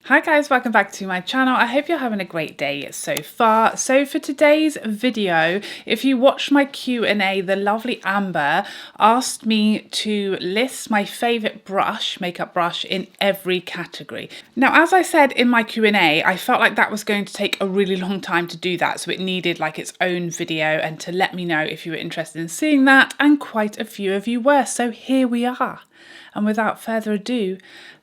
Hi guys, welcome back to my channel. I hope you're having a great day so far. So for today's video, if you watched my Q&A, the lovely Amber asked me to list my favorite brush, makeup brush in every category. Now, as I said in my Q&A, I felt like that was going to take a really long time to do that. So it needed like its own video and to let me know if you were interested in seeing that. And quite a few of you were. So here we are. And without further ado,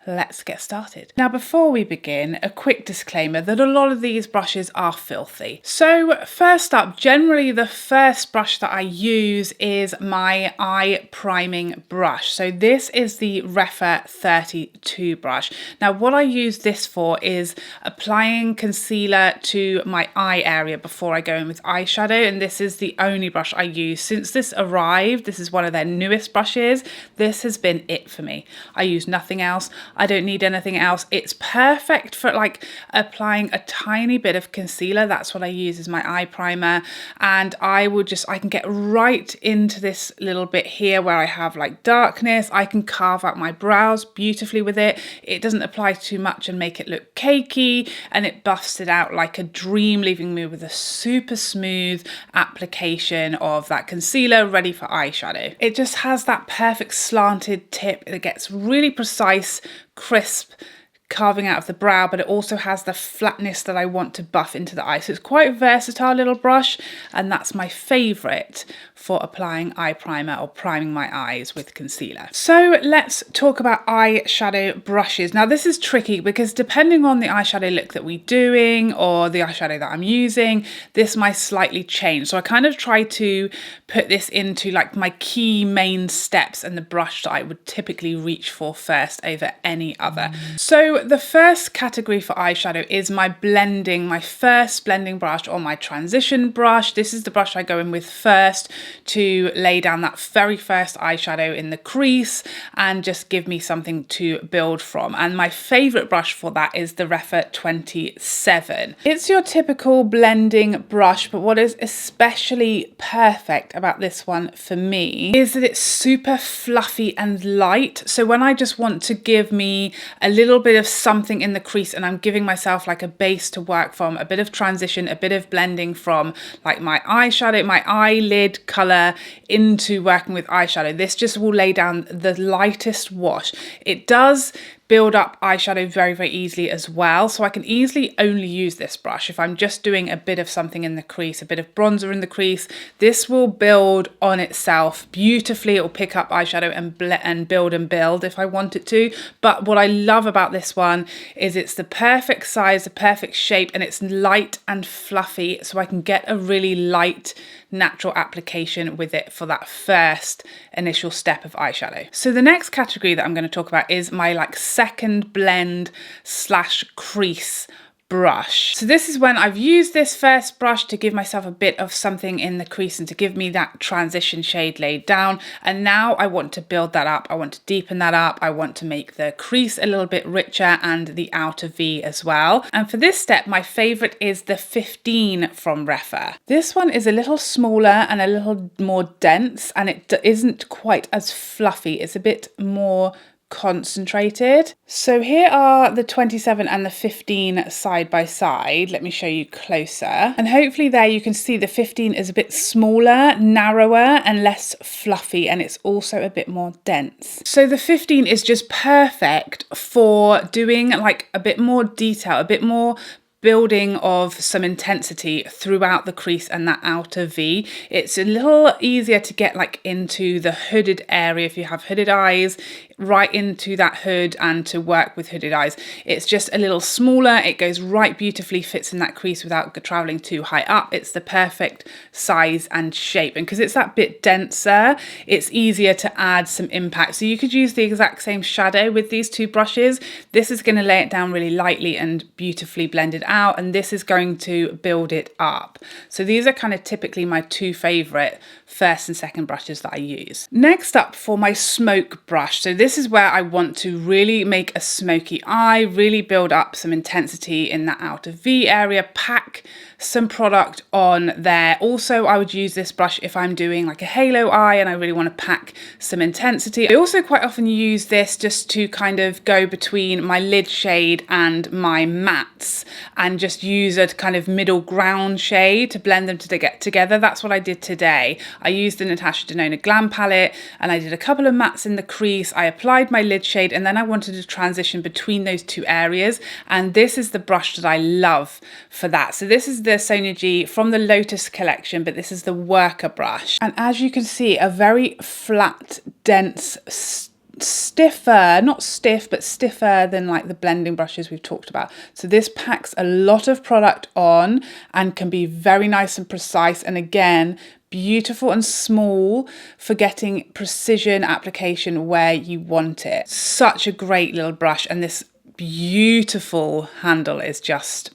let's get started. Now, before we begin, a quick disclaimer that a lot of these brushes are filthy. So first up, generally the first brush that I use is my eye priming brush. So this is the Rephr 32 brush. Now, what I use this for is applying concealer to my eye area before I go in with eyeshadow. And this is the only brush I use. Since this arrived, this is one of their newest brushes. This has been it for me. I use nothing else. I don't need anything else. It's perfect for like applying a tiny bit of concealer. That's what I use as my eye primer. And I can get right into this little bit here where I have like darkness. I can carve out my brows beautifully with it. It doesn't apply too much and make it look cakey, and it buffs it out like a dream, leaving me with a super smooth application of that concealer ready for eyeshadow. It just has that perfect slanted tip that gets really precise, crisp, carving out of the brow, but it also has the flatness that I want to buff into the eye. So it's quite a versatile little brush, and that's my favorite for applying eye primer or priming my eyes with concealer. So let's talk about eyeshadow brushes. Now this is tricky because depending on the eyeshadow look that we're doing or the eyeshadow that I'm using, this might slightly change. So I kind of try to put this into like my key main steps and the brush that I would typically reach for first over any other. So the first category for eyeshadow is my first blending brush or my transition brush. This is the brush I go in with first to lay down that very first eyeshadow in the crease and just give me something to build from. And my favorite brush for that is the Rephr 27. It's your typical blending brush, but what is especially perfect about this one for me is that it's super fluffy and light. So when I just want to give me a little bit of something in the crease and I'm giving myself like a base to work from, a bit of transition, a bit of blending from like my eyeshadow, my eyelid color into working with eyeshadow, this just will lay down the lightest wash. It does build up eyeshadow very, very easily as well. So I can easily only use this brush if I'm just doing a bit of something in the crease, a bit of bronzer in the crease. This will build on itself beautifully. It will pick up eyeshadow and build if I want it to. But what I love about this one is it's the perfect size, the perfect shape, and it's light and fluffy. So I can get a really light, natural application with it for that first initial step of eyeshadow. So the next category that I'm going to talk about is my like second blend / crease brush. So this is when I've used this first brush to give myself a bit of something in the crease and to give me that transition shade laid down. And now I want to build that up. I want to deepen that up. I want to make the crease a little bit richer and the outer V as well. And for this step, my favorite is the 15 from Rephr. This one is a little smaller and a little more dense, and it isn't quite as fluffy. It's a bit more concentrated. So here are the 27 and the 15 side by side. Let me show you closer. And hopefully there you can see the 15 is a bit smaller, narrower, and less fluffy, and it's also a bit more dense. So the 15 is just perfect for doing like a bit more detail, a bit more building of some intensity throughout the crease and that outer V. It's a little easier to get like into the hooded area if you have hooded eyes, right into that hood and to work with hooded eyes. It's just a little smaller. It goes right beautifully, fits in that crease without traveling too high up. It's the perfect size and shape. And because it's that bit denser, it's easier to add some impact. So you could use the exact same shadow with these two brushes. This is going to lay it down really lightly and beautifully blended out. out, and this is going to build it up. So these are kind of typically my two favorite first and second brushes that I use. Next up for my smoke brush. So this is where I want to really make a smoky eye, really build up some intensity in that outer V area, pack some product on there. Also, I would use this brush if I'm doing like a halo eye and I really want to pack some intensity. I also quite often use this just to kind of go between my lid shade and my mattes and just use a kind of middle ground shade to blend them to get together. That's what I did today. I used the Natasha Denona Glam palette and I did a couple of mattes in the crease. I applied my lid shade and then I wanted to transition between those two areas, and this is the brush that I love for that. So this is the Sonia G from the Lotus collection, but this is the worker brush. And as you can see, a very flat, dense, stiffer, not stiff, but stiffer than like the blending brushes we've talked about. So this packs a lot of product on and can be very nice and precise. And again, beautiful and small for getting precision application where you want it. Such a great little brush, and this beautiful handle is just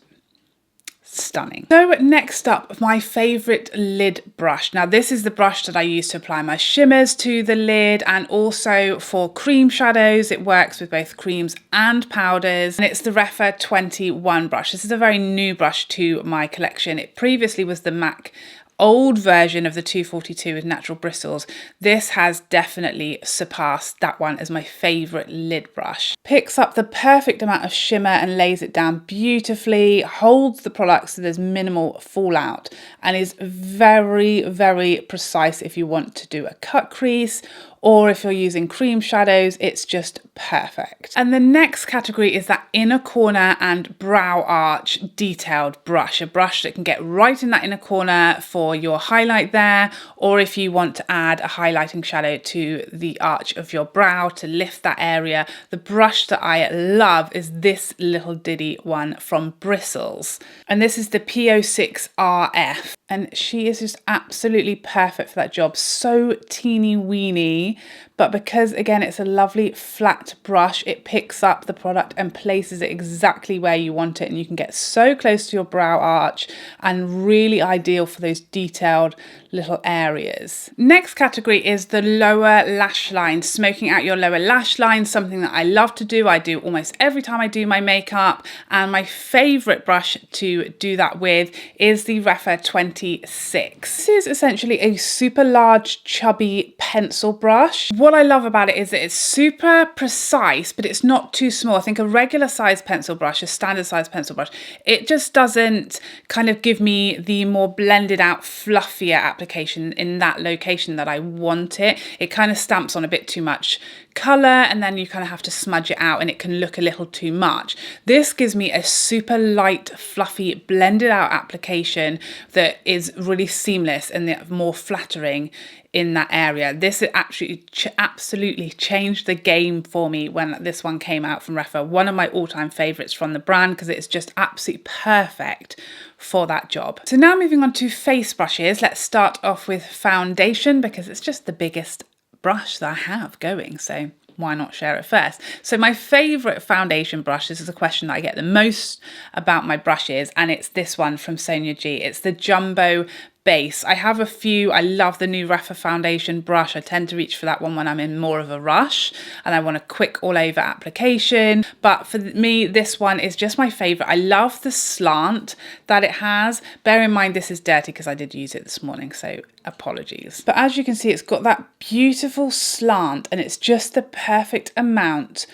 stunning. So next up, my favorite lid brush. Now this is the brush that I use to apply my shimmers to the lid, and also for cream shadows. It works with both creams and powders, and it's the Rephr 21 brush. This is a very new brush to my collection. It previously was the MAC old version of the 242 with natural bristles. This has definitely surpassed that one as my favorite lid brush. Picks up the perfect amount of shimmer and lays it down beautifully, holds the product so there's minimal fallout, and is very, very precise if you want to do a cut crease, or if you're using cream shadows, it's just perfect. And the next category is that inner corner and brow arch detailed brush, a brush that can get right in that inner corner for your highlight there, or if you want to add a highlighting shadow to the arch of your brow to lift that area. The brush that I love is this little diddy one from Bristles, and this is the P06 RF. And she is just absolutely perfect for that job. So teeny weeny, but because again, it's a lovely flat brush, it picks up the product and places it exactly where you want it. And you can get so close to your brow arch, and really ideal for those detailed little areas. Next category is the lower lash line, smoking out your lower lash line, something that I love to do. I do almost every time I do my makeup, and my favorite brush to do that with is the Rephr 26. This is essentially a super large chubby pencil brush. What I love about it is that it's super precise, but it's not too small. I think a regular size pencil brush, a standard size pencil brush, it just doesn't kind of give me the more blended out, fluffier application in that location that I want it. It kind of stamps on a bit too much color, and then you kind of have to smudge it out and it can look a little too much. This gives me a super light, fluffy, blended out application that is really seamless and more flattering in that area. This absolutely changed the game for me when this one came out from Rephr. One of my all-time favorites from the brand, because it's just absolutely perfect for that job. So now moving on to face brushes, let's start off with foundation, because it's just the biggest brush that I have going, so why not share it first? So my favorite foundation brush, this is a question that I get the most about my brushes, and it's this one from Sonia G. It's the Jumbo Base. I have a few. I love the new Rephr foundation brush. I tend to reach for that one when I'm in more of a rush and I want a quick all over application. But for me, this one is just my favorite. I love the slant that it has. Bear in mind, this is dirty because I did use it this morning, so apologies. But as you can see, it's got that beautiful slant, and it's just the perfect amount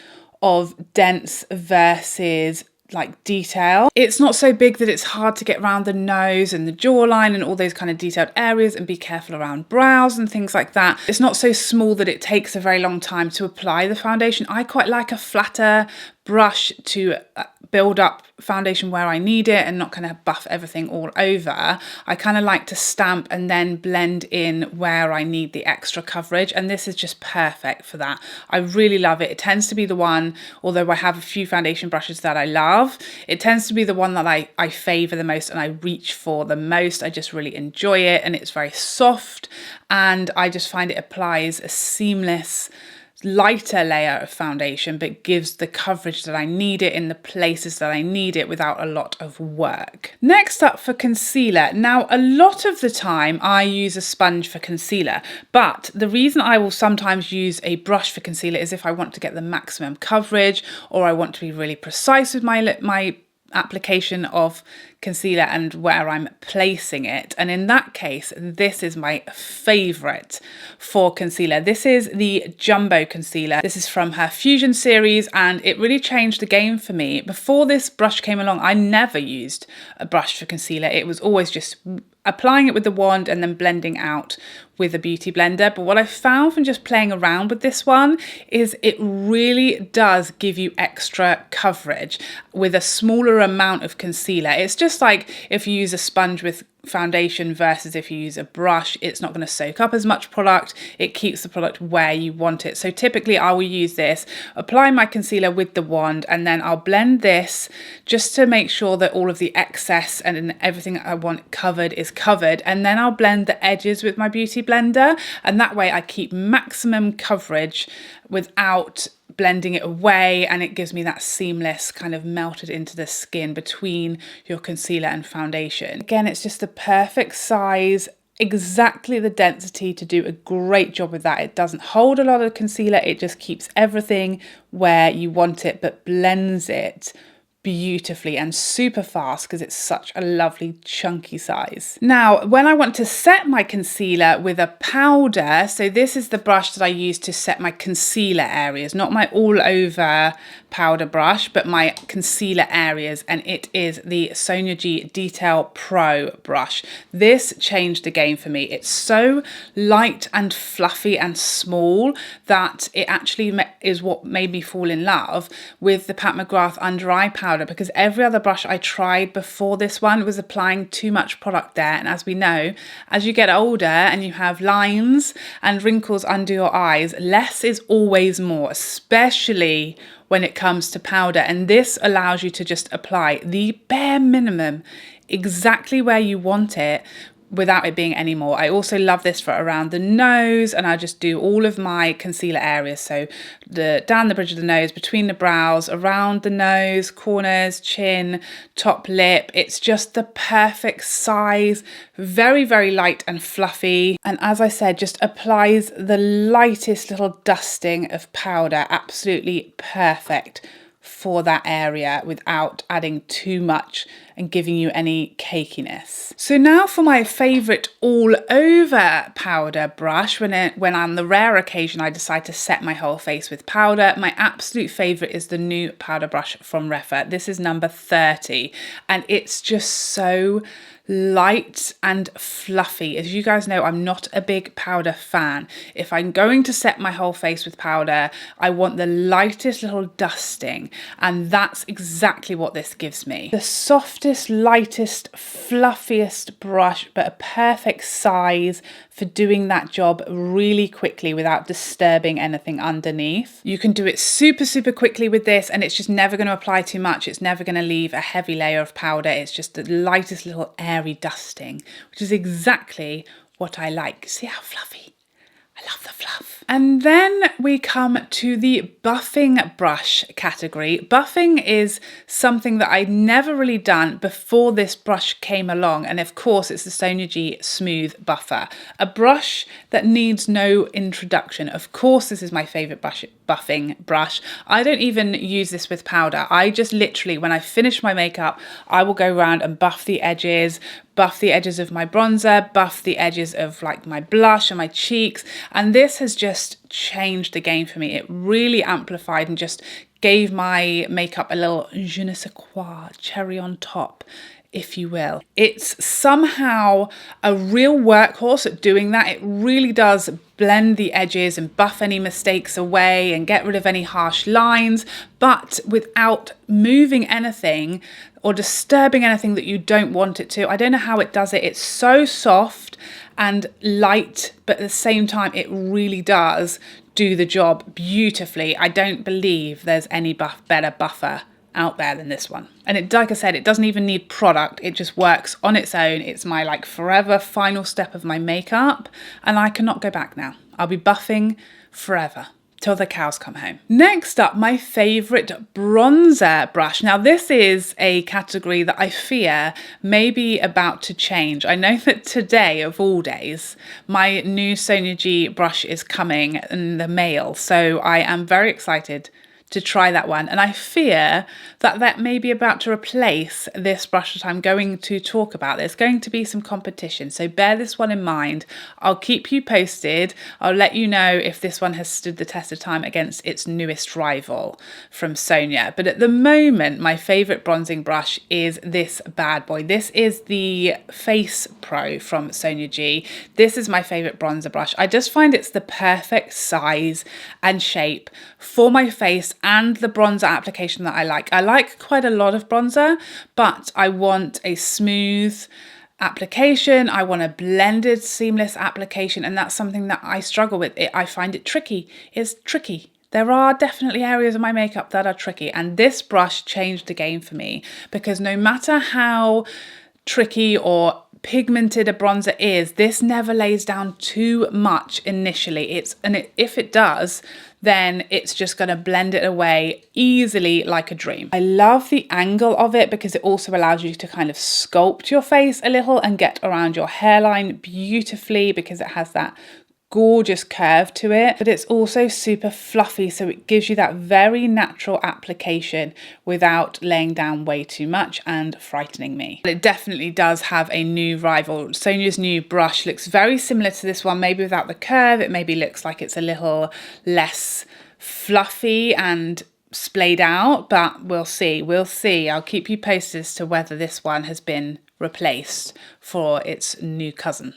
of dense versus like detail. It's not so big that it's hard to get around the nose and the jawline and all those kind of detailed areas, and be careful around brows and things like that. It's not so small that it takes a very long time to apply the foundation. I quite like a flatter brush to build up foundation where I need it and not kind of buff everything all over. I kind of like to stamp and then blend in where I need the extra coverage, and this is just perfect for that. I really love it. It tends to be the one, although I have a few foundation brushes that I love, it tends to be the one that I favor the most and I reach for the most. I just really enjoy it, and it's very soft, and I just find it applies a seamless lighter layer of foundation, but gives the coverage that I need it in the places that I need it without a lot of work. Next up for concealer. Now, a lot of the time I use a sponge for concealer, but the reason I will sometimes use a brush for concealer is if I want to get the maximum coverage, or I want to be really precise with my application of concealer and where I'm placing it. And in that case, this is my favorite for concealer. This is the Jumbo Concealer. This is from her Fusion series, and it really changed the game for me. Before this brush came along, I never used a brush for concealer. It was always just applying it with the wand and then blending out with a beauty blender. But what I found from just playing around with this one is it really does give you extra coverage with a smaller amount of concealer. It's just like if you use a sponge with foundation versus if you use a brush, it's not going to soak up as much product. It keeps the product where you want it. So typically I will use this, apply my concealer with the wand, and then I'll blend this just to make sure that all of the excess and everything I want covered is covered. And then I'll blend the edges with my beauty blender, and that way I keep maximum coverage without blending it away, and it gives me that seamless kind of melted into the skin between your concealer and foundation. Again, it's just the perfect size, exactly the density to do a great job with that. It doesn't hold a lot of concealer, it just keeps everything where you want it, but blends it beautifully and super fast because it's such a lovely chunky size. Now, when I want to set my concealer with a powder, so this is the brush that I use to set my concealer areas, not my all over powder brush, but my concealer areas, and it is the Sonia G Detail Pro brush. This changed the game for me. It's so light and fluffy and small that it actually is what made me fall in love with the Pat McGrath under eye powder, because every other brush I tried before this one was applying too much product there. And as we know, as you get older and you have lines and wrinkles under your eyes, less is always more, especially when it comes to powder. And this allows you to just apply the bare minimum exactly where you want it without it being any more. I also love this for around the nose, and I just do all of my concealer areas, so down the bridge of the nose, between the brows, around the nose, corners, chin, top lip. It's just the perfect size, very, very light and fluffy, and as I said, just applies the lightest little dusting of powder, absolutely perfect for that area without adding too much and giving you any cakiness. So now for my favorite all over powder brush, when on the rare occasion I decide to set my whole face with powder, my absolute favorite is the new powder brush from Rephr. This is number 30, and it's just so light and fluffy. As you guys know, I'm not a big powder fan. If I'm going to set my whole face with powder, I want the lightest little dusting, and that's exactly what this gives me. The softest, lightest, fluffiest brush, but a perfect size for doing that job really quickly without disturbing anything underneath. You can do it super, super quickly with this, and it's just never going to apply too much. It's never going to leave a heavy layer of powder. It's just the lightest little airy dusting, which is exactly what I like. See how fluffy? I love the fluff. And then we come to the buffing brush category. Buffing is something that I'd never really done before this brush came along. And of course, it's the Sonia G Smooth Buffer, a brush that needs no introduction. Of course, this is my favorite buffing brush. I don't even use this with powder. I just literally, when I finish my makeup, I will go around and buff the edges of my bronzer, buff the edges of like my blush and my cheeks. And this has just changed the game for me. It really amplified and just gave my makeup a little je ne sais quoi, cherry on top, if you will. It's somehow a real workhorse at doing that. It really does blend the edges and buff any mistakes away and get rid of any harsh lines, but without moving anything or disturbing anything that you don't want it to. I don't know how it does it. It's so soft and light, but at the same time, it really does do the job beautifully. I don't believe there's any better buffer out there than this one. And it, like I said, it doesn't even need product. It just works on its own. It's my like forever final step of my makeup, and I cannot go back now. I'll be buffing forever. till the cows come home. Next up, my favourite bronzer brush. Now this is a category that I fear may be about to change. I know that today, of all days, my new Sonia G brush is coming in the mail, so I am very excited to try that one, and I fear that that may be about to replace this brush that I'm going to talk about. There's going to be some competition, so bear this one in mind. I'll keep you posted. I'll let you know if this one has stood the test of time against its newest rival from Sonia. But at the moment, my favourite bronzing brush is this bad boy. This is the Face Pro from Sonia G. This is my favourite bronzer brush. I just find it's the perfect size and shape for my face and the bronzer application that I like. I like quite a lot of bronzer, but I want a smooth application. I want a blended, seamless application, and that's something that I struggle with. I find it tricky. It's tricky. There are definitely areas of my makeup that are tricky, and this brush changed the game for me, because no matter how tricky or pigmented a bronzer is, this never lays down too much initially. If it does, then it's just going to blend it away easily like a dream. I love the angle of it because it also allows you to kind of sculpt your face a little and get around your hairline beautifully, because it has that gorgeous curve to it, but it's also super fluffy, so it gives you that very natural application without laying down way too much and frightening me. But it definitely does have a new rival. Sonia's new brush looks very similar to this one, maybe without the curve. It maybe looks like it's a little less fluffy and splayed out, but we'll see. I'll keep you posted as to whether this one has been replaced for its new cousin.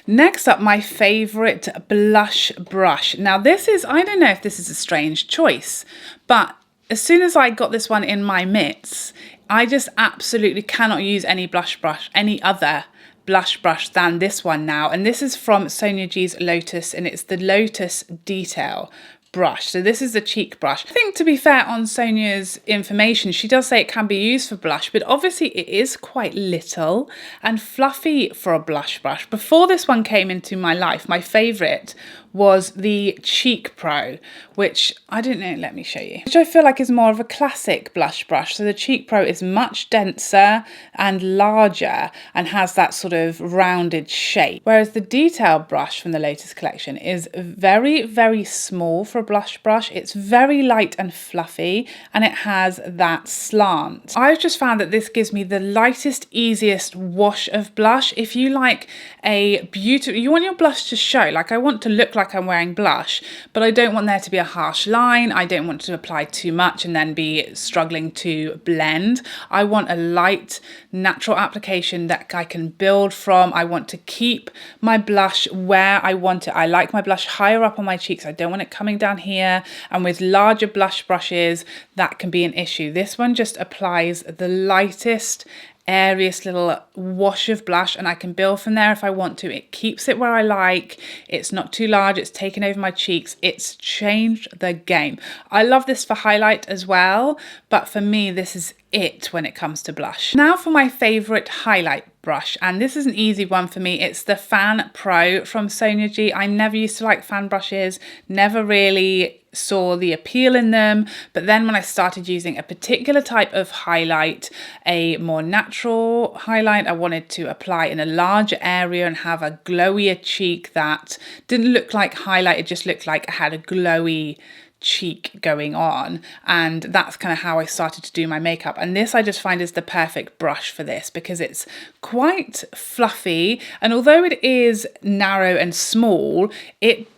Next up, my favourite blush brush. Now this is, I don't know if this is a strange choice, but as soon as I got this one in my mitts, I just absolutely cannot use any other blush brush than this one now. And this is from Sonia G's Lotus, and it's the Lotus Detail brush. So this is the cheek brush. I think, to be fair, on Sonia's information, she does say it can be used for blush, but obviously it is quite little and fluffy for a blush brush. Before this one came into my life, my favourite was the Cheek Pro, which I don't know, let me show you, which I feel like is more of a classic blush brush. So the Cheek Pro is much denser and larger and has that sort of rounded shape, whereas the Detail brush from the Lotus collection is very, very small for a blush brush. It's very light and fluffy, and it has that slant. I've just found that this gives me the lightest, easiest wash of blush. If you like you want your blush to show, like I want to look like I'm wearing blush, but I don't want there to be a harsh line. I don't want to apply too much and then be struggling to blend. I want a light, natural application that I can build from. I want to keep my blush where I want it. I like my blush higher up on my cheeks. I don't want it coming down here, and with larger blush brushes that can be an issue. This one just applies the lightest, airiest little wash of blush, and I can build from there if I want to. It keeps it where I like. It's not too large. It's taken over my cheeks. It's changed the game. I love this for highlight as well, but for me, this is it when it comes to blush. Now for my favorite highlight brush, and this is an easy one for me. It's the Fan Pro from Sonia G. I never used to like fan brushes, never really saw the appeal in them, but then when I started using a particular type of highlight, a more natural highlight, I wanted to apply in a larger area and have a glowier cheek that didn't look like highlight, it just looked like I had a glowy cheek going on, and that's kind of how I started to do my makeup. And this I just find is the perfect brush for this, because it's quite fluffy, and although it is narrow and small,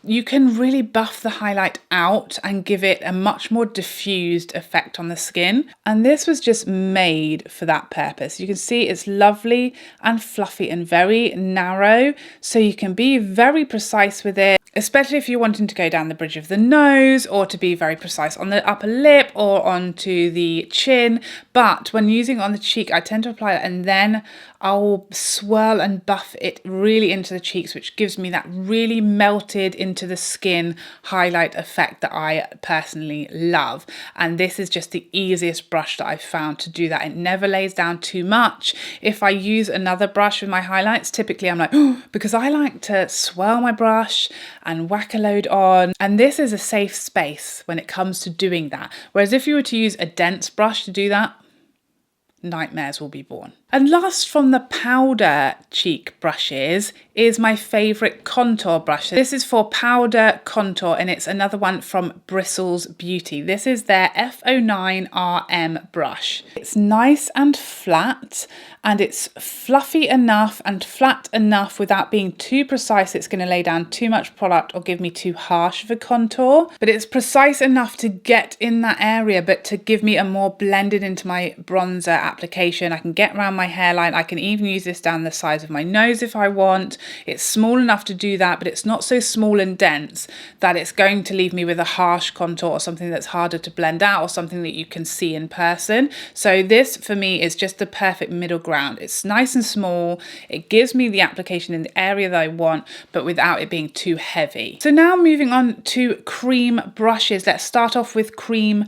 you can really buff the highlight out and give it a much more diffused effect on the skin, and this was just made for that purpose. You can see it's lovely and fluffy and very narrow, so you can be very precise with it, especially if you're wanting to go down the bridge of the nose or to be very precise on the upper lip or onto the chin, but when using on the cheek, I tend to apply it and then I'll swirl and buff it really into the cheeks, which gives me that really melted into the skin highlight effect that I personally love. And this is just the easiest brush that I've found to do that. It never lays down too much. If I use another brush with my highlights, typically I'm like, oh, because I like to swirl my brush and whack a load on. And this is a safe space when it comes to doing that. Whereas if you were to use a dense brush to do that, nightmares will be born. And last from the powder cheek brushes is my favourite contour brush. This is for powder contour and it's another one from Bristles Beauty. This is their F09 RM brush. It's nice and flat and it's fluffy enough and flat enough without being too precise. It's going to lay down too much product or give me too harsh of a contour, but it's precise enough to get in that area but to give me a more blended into my bronzer application. I can get around my hairline. I can even use this down the sides of my nose if I want. It's small enough to do that, but it's not so small and dense that it's going to leave me with a harsh contour or something that's harder to blend out or something that you can see in person. So this for me is just the perfect middle ground. It's nice and small. It gives me the application in the area that I want, but without it being too heavy. So now moving on to cream brushes. Let's start off with cream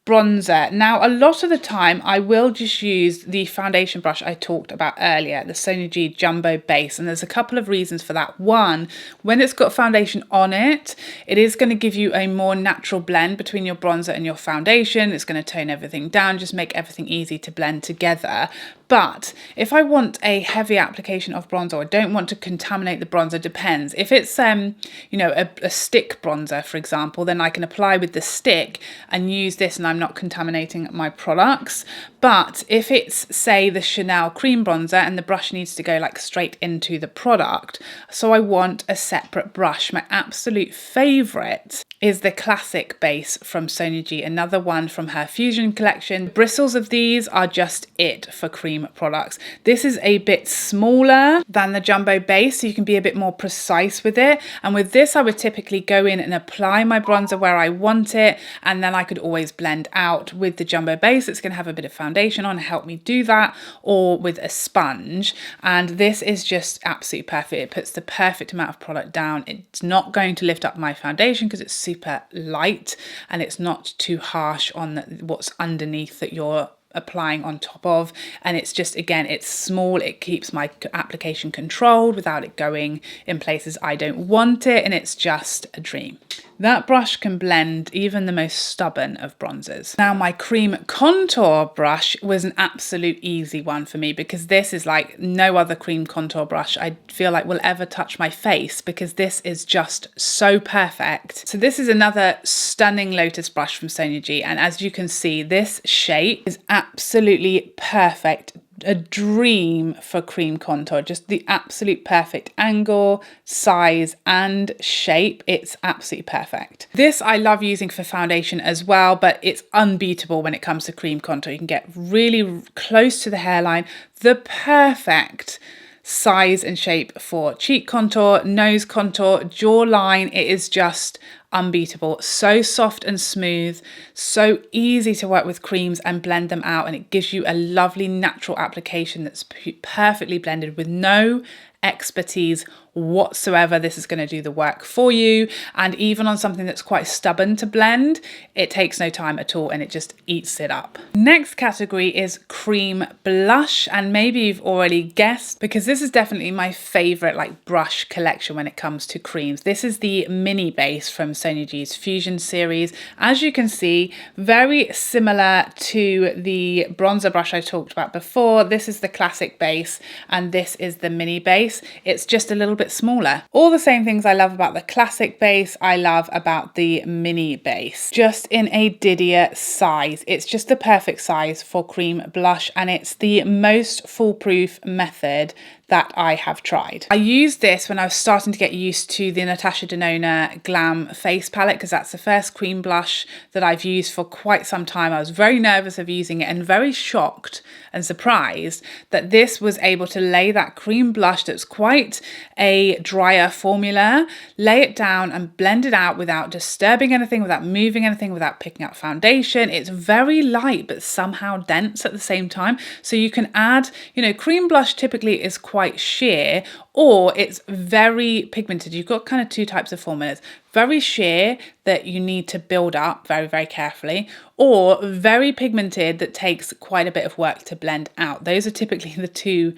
bronzer. Now, a lot of the time I will just use the foundation brush I talked about earlier, the Sonia G Jumbo Base, and there's a couple of reasons for that. One, when it's got foundation on it, it is going to give you a more natural blend between your bronzer and your foundation. It's going to tone everything down, just make everything easy to blend together. But if I want a heavy application of bronzer, or don't want to contaminate the bronzer, depends. If it's you know, a stick bronzer, for example, then I can apply with the stick and use this and I'm not contaminating my products. But if it's, say, the Chanel cream bronzer and the brush needs to go like straight into the product, so I want a separate brush. My absolute favorite is the classic base from Sonia G, another one from her Fusion collection. Bristles of these are just it for cream products. This is a bit smaller than the Jumbo Base, so you can be a bit more precise with it. And with this, I would typically go in and apply my bronzer where I want it, and then I could always blend out. With the Jumbo Base, it's going to have a bit of foundation on, help me do that, or with a sponge. And this is just absolutely perfect. It puts the perfect amount of product down. It's not going to lift up my foundation because it's super light and it's not too harsh on what's underneath that you're applying on top of. And it's just, again, it's small. It keeps my application controlled without it going in places I don't want it, and it's just a dream. That brush can blend even the most stubborn of bronzers. Now, my cream contour brush was an absolute easy one for me because this is like no other cream contour brush I feel like will ever touch my face, because this is just so perfect. So this is another stunning Lotus brush from Sonia G, and as you can see, this shape is absolutely perfect. A dream for cream contour, just the absolute perfect angle, size and shape. It's absolutely perfect. This I love using for foundation as well, but it's unbeatable when it comes to cream contour. You can get really close to the hairline, the perfect size and shape for cheek contour, nose contour, jawline. It is just unbeatable. So soft and smooth, so easy to work with creams and blend them out, and it gives you a lovely natural application that's perfectly blended with no expertise whatsoever. This is going to do the work for you, and even on something that's quite stubborn to blend, it takes no time at all and it just eats it up. Next category is cream blush, and maybe you've already guessed because this is definitely my favorite like brush collection when it comes to creams. This is the mini base from Sonia G's Fusion series. As you can see, very similar to the bronzer brush I talked about before. This is the classic base and this is the mini base. It's just a little bit smaller. All the same things I love about the classic base, I love about the mini base. Just in a Dior size. It's just the perfect size for cream blush, and it's the most foolproof method that I have tried. I used this when I was starting to get used to the Natasha Denona Glam face palette, because that's the first cream blush that I've used for quite some time. I was very nervous of using it and very shocked and surprised that this was able to lay that cream blush that's quite a drier formula, lay it down and blend it out without disturbing anything, without moving anything, without picking up foundation. It's very light but somehow dense at the same time. So you can add, you know, cream blush typically is quite sheer, or it's very pigmented. You've got kind of two types of formulas: very sheer that you need to build up very, very carefully, or very pigmented that takes quite a bit of work to blend out. Those are typically the two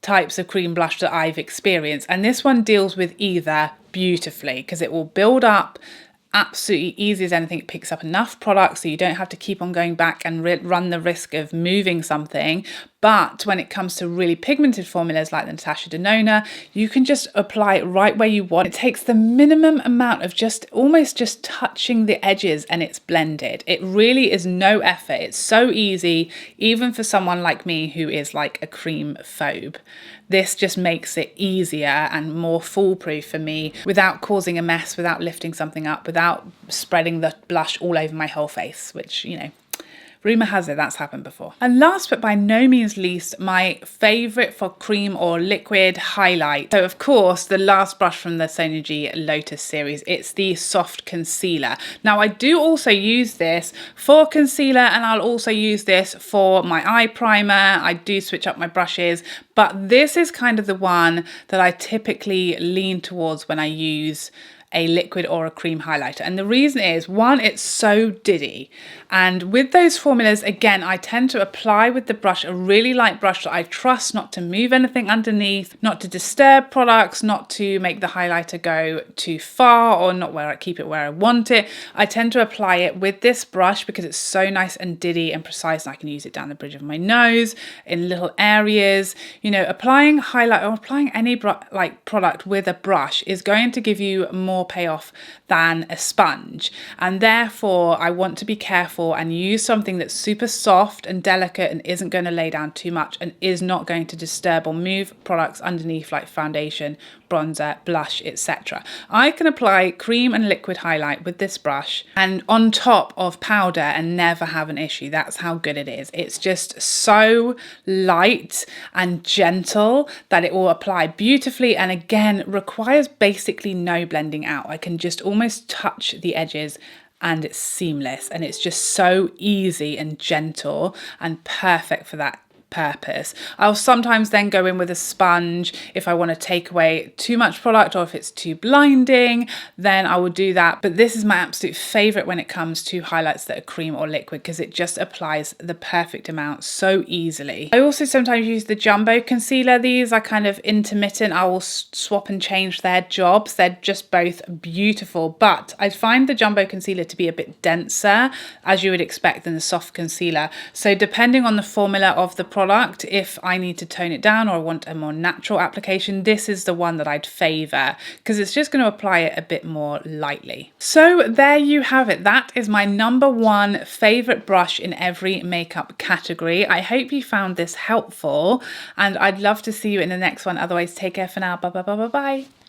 types of cream blush that I've experienced, and this one deals with either beautifully, because it will build up absolutely easy as anything. It picks up enough product so you don't have to keep on going back and run the risk of moving something. But when it comes to really pigmented formulas like the Natasha Denona, you can just apply it right where you want. It takes the minimum amount of almost just touching the edges and it's blended. It really is no effort. It's so easy, even for someone like me who is like a cream phobe. This just makes it easier and more foolproof for me without causing a mess, without lifting something up, without spreading the blush all over my whole face, which, you know, rumour has it that's happened before. And last but by no means least, my favourite for cream or liquid highlight. So of course, the last brush from the Sonia G Lotus series, it's the soft concealer. Now I do also use this for concealer, and I'll also use this for my eye primer. I do switch up my brushes, but this is kind of the one that I typically lean towards when I use a liquid or a cream highlighter. And the reason is, one, it's so diddy. And with those formulas, again, I tend to apply with the brush, a really light brush that I trust not to move anything underneath, not to disturb products, not to make the highlighter go too far, or not where I keep it where I want it. I tend to apply it with this brush because it's so nice and diddy and precise. And I can use it down the bridge of my nose, in little areas. You know, applying highlight or applying any product with a brush is going to give you more payoff than a sponge, and therefore I want to be careful and use something that's super soft and delicate and isn't going to lay down too much and is not going to disturb or move products underneath like foundation, bronzer, blush, etc. I can apply cream and liquid highlight with this brush and on top of powder and never have an issue. That's how good it is. It's just so light and gentle that it will apply beautifully, and again requires basically no blending out. I can just almost touch the edges and it's seamless, and it's just so easy and gentle and perfect for that purpose. I'll sometimes then go in with a sponge if I want to take away too much product, or if it's too blinding, then I will do that. But this is my absolute favorite when it comes to highlights that are cream or liquid, because it just applies the perfect amount so easily. I also sometimes use the jumbo concealer. These are kind of intermittent. I will swap and change their jobs. They're just both beautiful, but I find the jumbo concealer to be a bit denser, as you would expect, than the soft concealer. So depending on the formula of the product, if I need to tone it down or I want a more natural application, this is the one that I'd favour, because it's just going to apply it a bit more lightly. So there you have it. That is my #1 favourite brush in every makeup category. I hope you found this helpful, and I'd love to see you in the next one. Otherwise, take care for now. Bye bye bye bye bye.